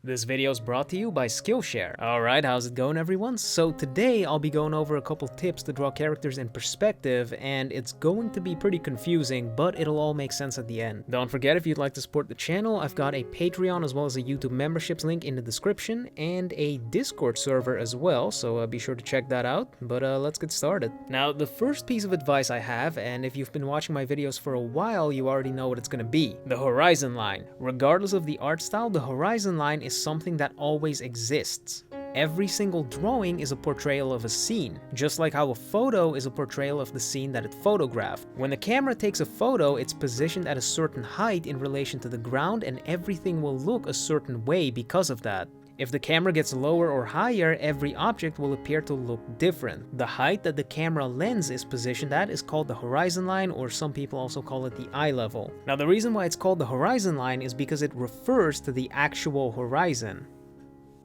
This video is brought to you by Skillshare. Alright, how's it going everyone? So today I'll be going over a couple tips to draw characters in perspective, and it's going to be pretty confusing, but it'll all make sense at the end. Don't forget, if you'd like to support the channel, I've got a Patreon as well as a YouTube memberships link in the description, and a Discord server as well, so be sure to check that out. But let's get started. Now, the first piece of advice I have, and if you've been watching my videos for a while, you already know what it's gonna be. The horizon line. Regardless of the art style, the horizon line is something that always exists. Every single drawing is a portrayal of a scene, just like how a photo is a portrayal of the scene that it photographed. When the camera takes a photo, it's positioned at a certain height in relation to the ground, and everything will look a certain way because of that. If the camera gets lower or higher, every object will appear to look different. The height that the camera lens is positioned at is called the horizon line, or some people also call it the eye level. Now, the reason why it's called the horizon line is because it refers to the actual horizon.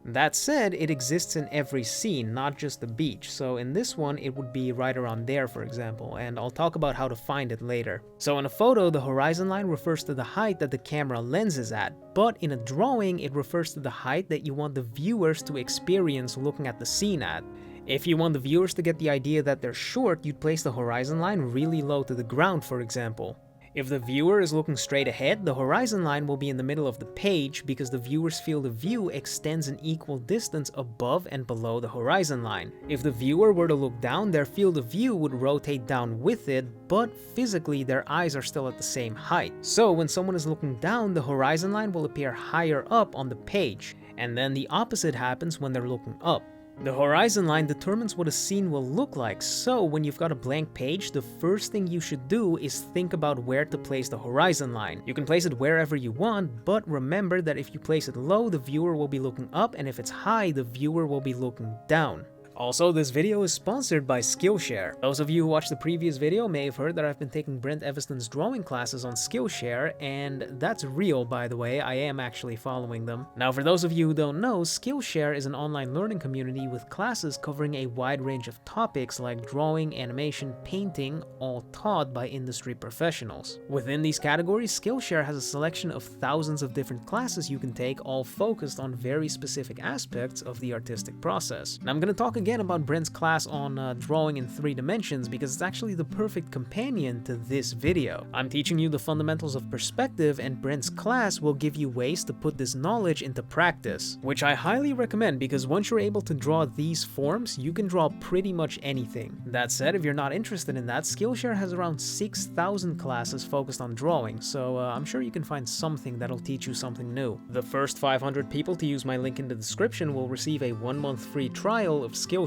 That said, it exists in every scene, not just the beach, so in this one it would be right around there, for example, and I'll talk about how to find it later. So in a photo, the horizon line refers to the height that the camera lens is at, but in a drawing it refers to the height that you want the viewers to experience looking at the scene at. If you want the viewers to get the idea that they're short, you'd place the horizon line really low to the ground, for example. If the viewer is looking straight ahead, the horizon line will be in the middle of the page because the viewer's field of view extends an equal distance above and below the horizon line. If the viewer were to look down, their field of view would rotate down with it, but physically their eyes are still at the same height. So when someone is looking down, the horizon line will appear higher up on the page, and then the opposite happens when they're looking up. The horizon line determines what a scene will look like, so when you've got a blank page, the first thing you should do is think about where to place the horizon line. You can place it wherever you want, but remember that if you place it low, the viewer will be looking up, and if it's high, the viewer will be looking down. Also, this video is sponsored by Skillshare. Those of you who watched the previous video may have heard that I've been taking Brent Evanston's drawing classes on Skillshare, and that's real, by the way. I am actually following them. Now, for those of you who don't know, Skillshare is an online learning community with classes covering a wide range of topics like drawing, animation, painting, all taught by industry professionals. Within these categories, Skillshare has a selection of thousands of different classes you can take, all focused on very specific aspects of the artistic process. Now, I'm going to talk again about Brent's class on drawing in 3 dimensions because it's actually the perfect companion to this video. I'm teaching you the fundamentals of perspective, and Brent's class will give you ways to put this knowledge into practice, which I highly recommend because once you're able to draw these forms, you can draw pretty much anything. That said, if you're not interested in that, Skillshare has around 6,000 classes focused on drawing, so I'm sure you can find something that'll teach you something new. The first 500 people to use my link in the description will receive a 1-month free trial of Skillshare.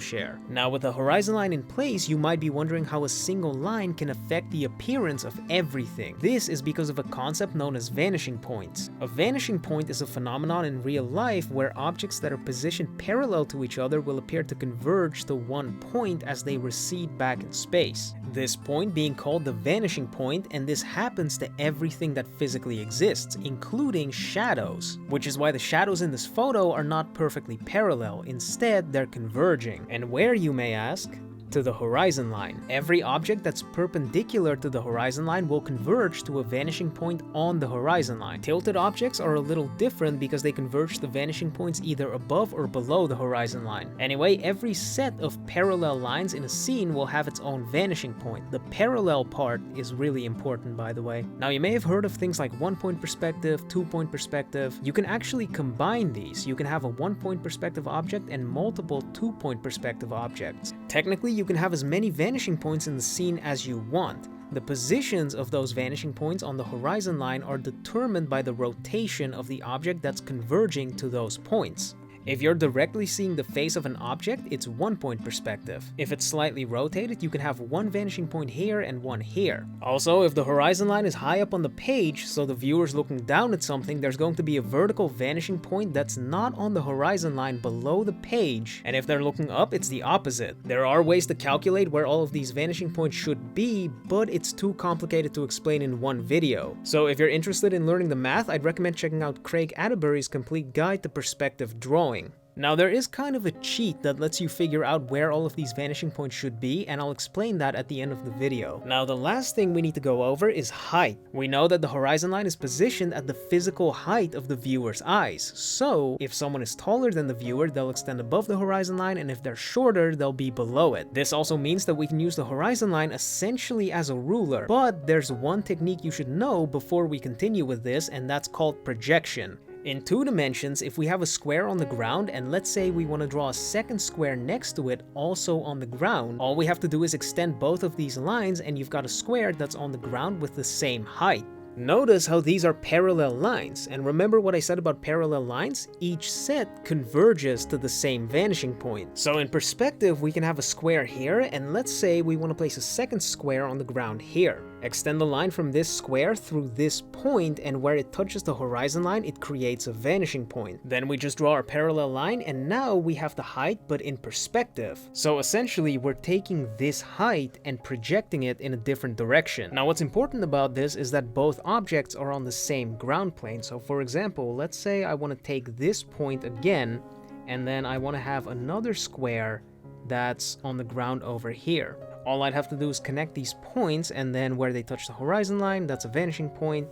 Now, with the horizon line in place, you might be wondering how a single line can affect the appearance of everything. This is because of a concept known as vanishing points. A vanishing point is a phenomenon in real life where objects that are positioned parallel to each other will appear to converge to one point as they recede back in space. This point being called the vanishing point, and this happens to everything that physically exists, including shadows, which is why the shadows in this photo are not perfectly parallel. Instead, they're converging. And where, you may ask? To the horizon line. Every object that's perpendicular to the horizon line will converge to a vanishing point on the horizon line. Tilted objects are a little different because they converge to vanishing points either above or below the horizon line. Anyway, every set of parallel lines in a scene will have its own vanishing point. The parallel part is really important, by the way. Now, you may have heard of things like 1-point perspective, 2-point perspective. You can actually combine these. You can have a 1-point perspective object and multiple 2-point perspective objects. Technically, you can have as many vanishing points in the scene as you want. The positions of those vanishing points on the horizon line are determined by the rotation of the object that's converging to those points. If you're directly seeing the face of an object, it's 1-point perspective. If it's slightly rotated, you can have one vanishing point here and one here. Also, if the horizon line is high up on the page, so the viewer's looking down at something, there's going to be a vertical vanishing point that's not on the horizon line below the page, and if they're looking up, it's the opposite. There are ways to calculate where all of these vanishing points should be, but it's too complicated to explain in one video. So if you're interested in learning the math, I'd recommend checking out Craig Atterbury's complete guide to perspective drawing. Now there is kind of a cheat that lets you figure out where all of these vanishing points should be, and I'll explain that at the end of the video. Now the last thing we need to go over is height. We know that the horizon line is positioned at the physical height of the viewer's eyes, so if someone is taller than the viewer, they'll extend above the horizon line, and if they're shorter, they'll be below it. This also means that we can use the horizon line essentially as a ruler, but there's one technique you should know before we continue with this, and that's called projection. In 2 dimensions, if we have a square on the ground and let's say we want to draw a second square next to it also on the ground, all we have to do is extend both of these lines and you've got a square that's on the ground with the same height. Notice how these are parallel lines, and remember what I said about parallel lines? Each set converges to the same vanishing point. So in perspective, we can have a square here, and let's say we want to place a second square on the ground here. Extend the line from this square through this point, and where it touches the horizon line, it creates a vanishing point. Then we just draw our parallel line, and now we have the height, but in perspective. So essentially, we're taking this height and projecting it in a different direction. Now what's important about this is that both objects are on the same ground plane. So for example, let's say I want to take this point again, and then I want to have another square that's on the ground over here. All I'd have to do is connect these points, and then where they touch the horizon line, that's a vanishing point,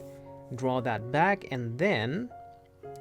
draw that back, and then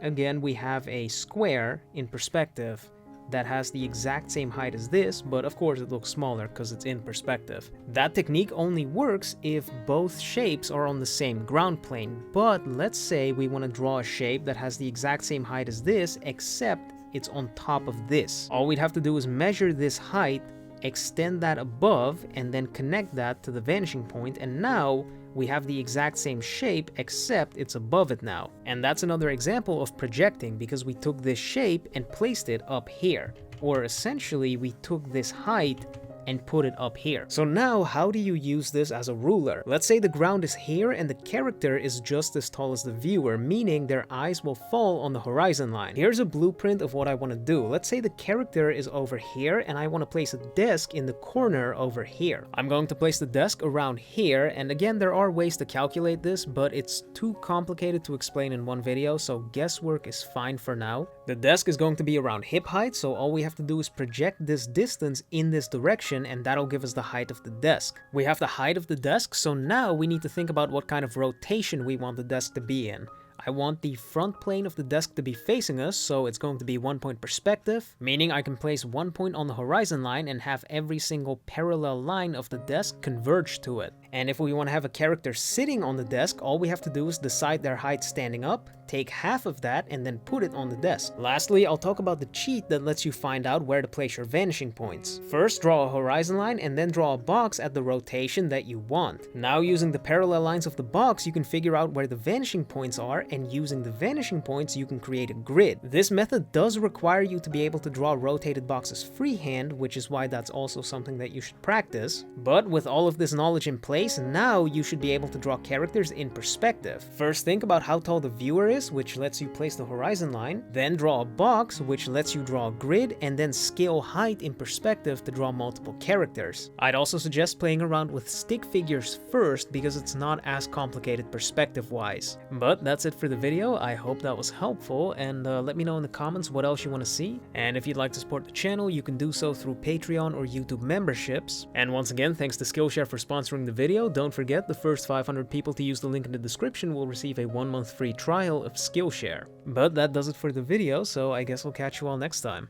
again we have a square in perspective that has the exact same height as this, but of course it looks smaller because it's in perspective. That technique only works if both shapes are on the same ground plane, but let's say we want to draw a shape that has the exact same height as this, except it's on top of this. All we'd have to do is measure this height, extend that above, and then connect that to the vanishing point, and now we have the exact same shape, except it's above it now. And that's another example of projecting, because we took this shape and placed it up here. Or essentially, we took this height and put it up here. So now, how do you use this as a ruler? Let's say the ground is here and the character is just as tall as the viewer, meaning their eyes will fall on the horizon line. Here's a blueprint of what I want to do. Let's say the character is over here and I want to place a desk in the corner over here. I'm going to place the desk around here, and again, there are ways to calculate this, but it's too complicated to explain in one video, so guesswork is fine for now. The desk is going to be around hip height, so all we have to do is project this distance in this direction, and that'll give us the height of the desk. We have the height of the desk, so now we need to think about what kind of rotation we want the desk to be in. I want the front plane of the desk to be facing us, so it's going to be 1 point perspective, meaning I can place 1 point on the horizon line and have every single parallel line of the desk converge to it. And if we want to have a character sitting on the desk, all we have to do is decide their height standing up, take half of that, and then put it on the desk. Lastly, I'll talk about the cheat that lets you find out where to place your vanishing points. First, draw a horizon line and then draw a box at the rotation that you want. Now, using the parallel lines of the box, you can figure out where the vanishing points are, and using the vanishing points, you can create a grid. This method does require you to be able to draw rotated boxes freehand, which is why that's also something that you should practice. But with all of this knowledge in place, now you should be able to draw characters in perspective. First, think about how tall the viewer is, which lets you place the horizon line, then draw a box, which lets you draw a grid, and then scale height in perspective to draw multiple characters. I'd also suggest playing around with stick figures first, because it's not as complicated perspective-wise. But that's it for the video. I hope that was helpful, and let me know in the comments what else you want to see. And if you'd like to support the channel, you can do so through Patreon or YouTube memberships. And once again, thanks to Skillshare for sponsoring the video. Don't forget, the first 500 people to use the link in the description will receive a 1-month free trial of Skillshare. But that does it for the video, so I guess I'll catch you all next time.